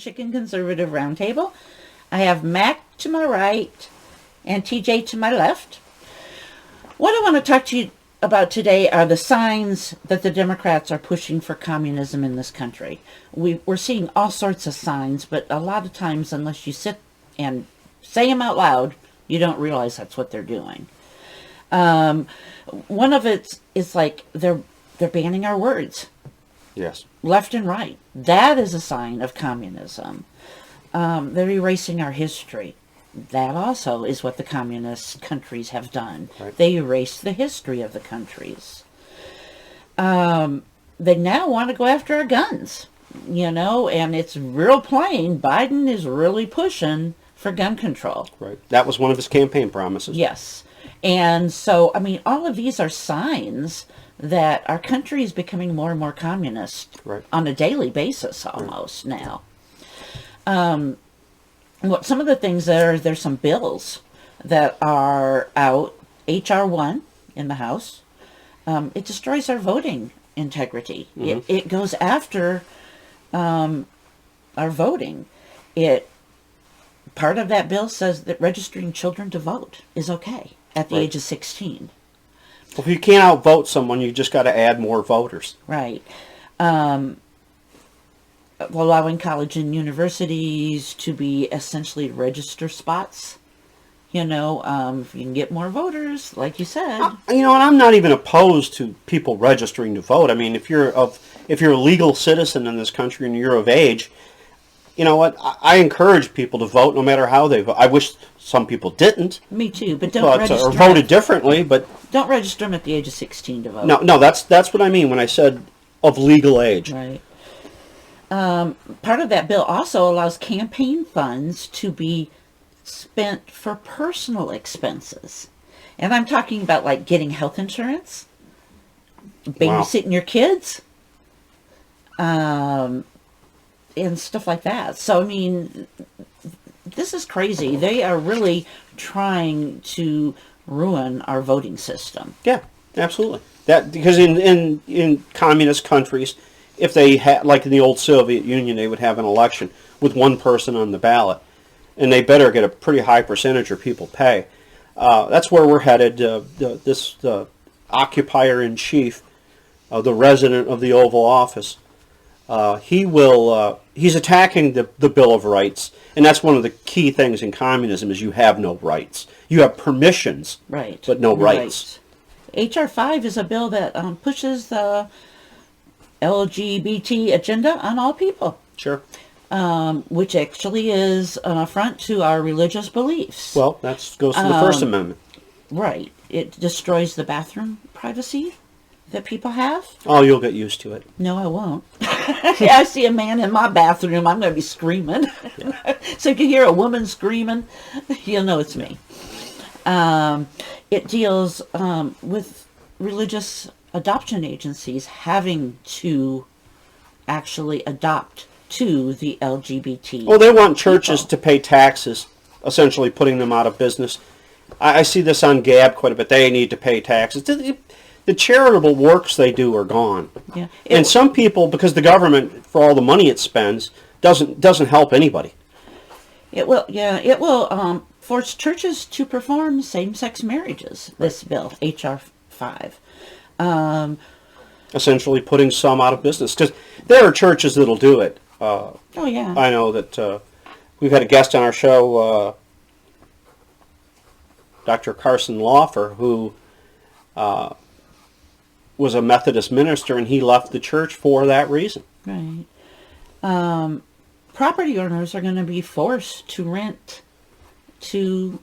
Michigan Conservative Roundtable. I have Mac to my right and TJ to my left. What I want to talk to you about today are the signs that the Democrats are pushing for communism in this country. We're seeing all sorts of signs, but a lot of times, unless you sit and say them out loud, you don't realize that's what they're doing. One of it is like they're banning our words. Yes. Left and right. That is a sign of communism. They're erasing our history. That also is what the communist countries have done. Right. They erased the history of the countries. They now want to go after our guns, and it's real plain. Biden is really pushing for gun control. Right. That was one of his campaign promises. Yes. And so, all of these are signs that our country is becoming more and more communist on a daily basis almost now. Some of the things there's some bills that are out. H.R. 1 in the House. It destroys our voting integrity. Mm-hmm. It goes after our voting. Part of that bill says that registering children to vote is okay at the age of 16. Well, if you can't outvote someone, you just got to add more voters. Right. Allowing college and universities to be essentially register spots. If you can get more voters, like you said. And I'm not even opposed to people registering to vote. If you're a legal citizen in this country and you're of age, you know what? I encourage people to vote no matter how they vote. I wish some people didn't. Me too, but don't register. Or voted differently, but don't register them at the age of 16 to vote. No, that's what I mean when I said of legal age. Right. Part of that bill also allows campaign funds to be spent for personal expenses. And I'm talking about like getting health insurance, babysitting your kids, and stuff like that. So, this is crazy. They are really trying to ruin our voting system. Yeah, absolutely. Because in communist countries, if they had, like in the old Soviet Union, they would have an election with one person on the ballot, and they better get a pretty high percentage or people pay. That's where we're headed. This occupier-in-chief, the resident of the Oval Office, he's attacking the Bill of Rights, and that's one of the key things in communism is you have no rights. You have permissions, but no rights. H.R. 5 is a bill that pushes the LGBT agenda on all people. Sure. Which actually is an affront to our religious beliefs. Well, that goes to the First Amendment. Right. It destroys the bathroom privacy that people have. Oh, you'll get used to it. No, I won't. I see a man in my bathroom, I'm going to be screaming. Yeah. So if you hear a woman screaming, you'll know it's me. It deals with religious adoption agencies having to actually adopt to the LGBT. Well, they want churches to pay taxes, essentially putting them out of business. I see this on Gab quite a bit. They need to pay taxes. The charitable works they do are gone. Yeah. And some people, because the government, for all the money it spends, doesn't help anybody. It will force churches to perform same-sex marriages, this bill, H.R. 5. Essentially putting some out of business. Because there are churches that'll do it. Oh, yeah. I know that we've had a guest on our show, Dr. Carson Laufer, who was a Methodist minister, and he left the church for that reason. Right. Property owners are going to be forced to rent to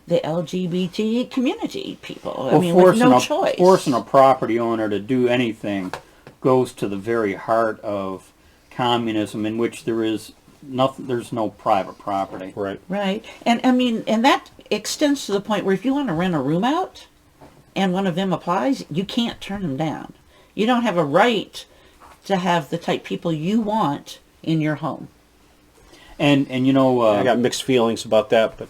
the LGBT community people. With no choice. Forcing a property owner to do anything goes to the very heart of communism, in which there's no private property. Right. Right. And that extends to the point where if you want to rent a room out and one of them applies, you can't turn them down. You don't have a right to have the type people you want in your home. And I got mixed feelings about that, but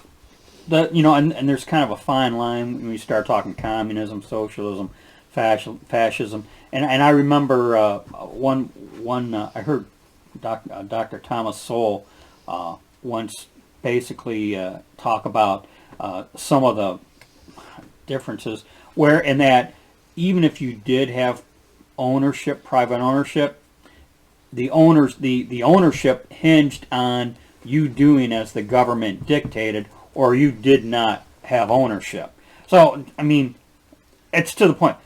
and there's kind of a fine line when we start talking communism, socialism, fascism, and I remember one I heard Dr. Thomas Sowell once basically talk about some of the differences where in that even if you did have ownership, private ownership, the ownership hinged on you doing as the government dictated, or you did not have ownership. So, I mean, it's to the point.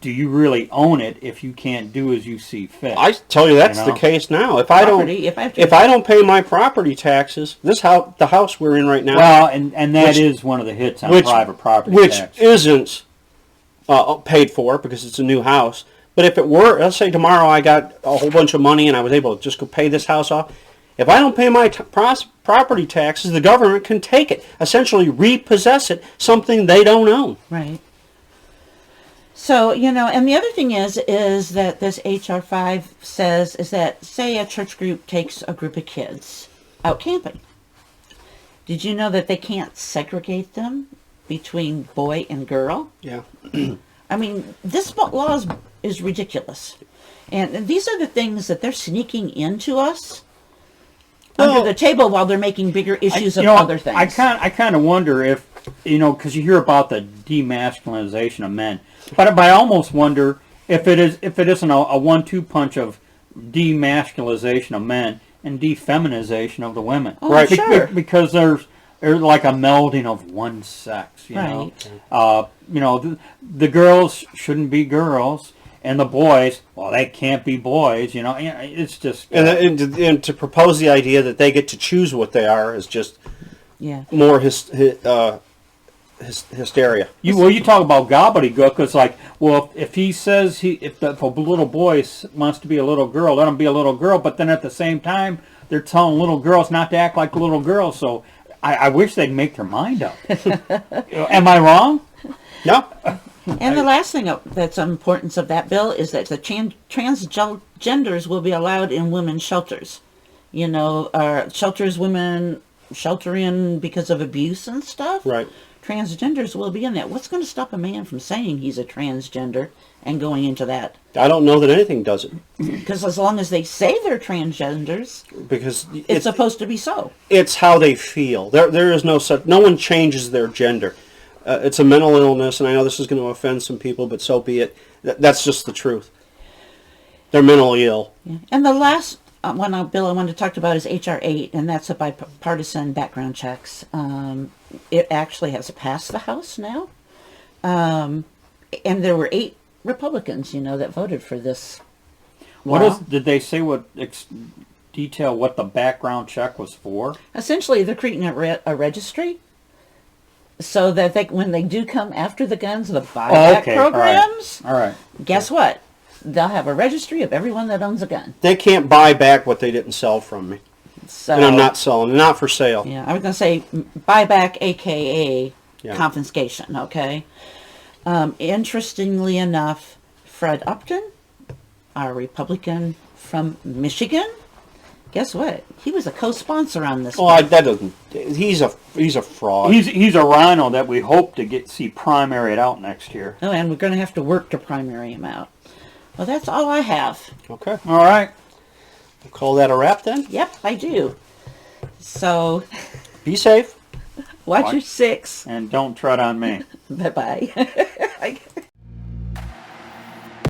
Do you really own it if you can't do as you see fit? I tell you that's the case now. If I don't pay my property taxes, the house we're in right now. Well, and that is one of the hits on private property tax. Which isn't paid for because it's a new house. But if it were, let's say tomorrow I got a whole bunch of money and I was able to just go pay this house off. If I don't pay my property taxes, the government can take it, essentially repossess it, something they don't own. Right. So, and the other thing is that this H.R. 5 says is that, say a church group takes a group of kids out camping. Did you know that they can't segregate them between boy and girl? Yeah. I mean, this law is ridiculous. And these are the things that they're sneaking into us under the table while they're making bigger issues of other things. I kind of wonder if, because you hear about the demasculinization of men. But I almost wonder if it isn't a 1-2 punch of demasculization of men and defeminization of the women. Oh, right. Sure. Because there's like a melding of one sex. You know, the girls shouldn't be girls, and the boys, well, they can't be boys. It's just and to propose the idea that they get to choose what they are is just more hysteria. You talk about gobbledygook. It's like, well, if he says if a little boy wants to be a little girl, let him be a little girl. But then at the same time, they're telling little girls not to act like little girls. So I wish they'd make their mind up. Am I wrong? No. And the last thing that's importance of that bill is that the transgenders will be allowed in women's shelters. Shelters women shelter in because of abuse and stuff. Right. Transgenders will be in that. What's going to stop a man from saying he's a transgender and going into that? I don't know that anything does it. Because as long as they say they're transgenders, because it's supposed to be so. It's how they feel. There is no such. No one changes their gender. It's a mental illness, and I know this is going to offend some people, but so be it. That's just the truth. They're mentally ill. Yeah. And the last bill I wanted to talk about is H.R. 8, and that's a bipartisan background checks. It actually has passed the House now. And there were 8 Republicans, that voted for this law. Did they say detail what the background check was for? Essentially, they're creating a registry so that when they do come after the guns, the buyback programs, all right. Guess what? They'll have a registry of everyone that owns a gun. They can't buy back what they didn't sell from me. So, and I'm not selling. They're not for sale. Yeah, I was going to say buyback, a.k.a. confiscation, okay? Interestingly enough, Fred Upton, our Republican from Michigan, guess what? He was a co-sponsor on this. Well, that doesn't. He's a fraud. He's a rhino that we hope to see primaried out next year. Oh, and we're going to have to work to primary him out. Well, that's all I have. Okay. All right. We'll call that a wrap then? Yep, I do. So, be safe. Watch your 6. And don't tread on me. Bye-bye.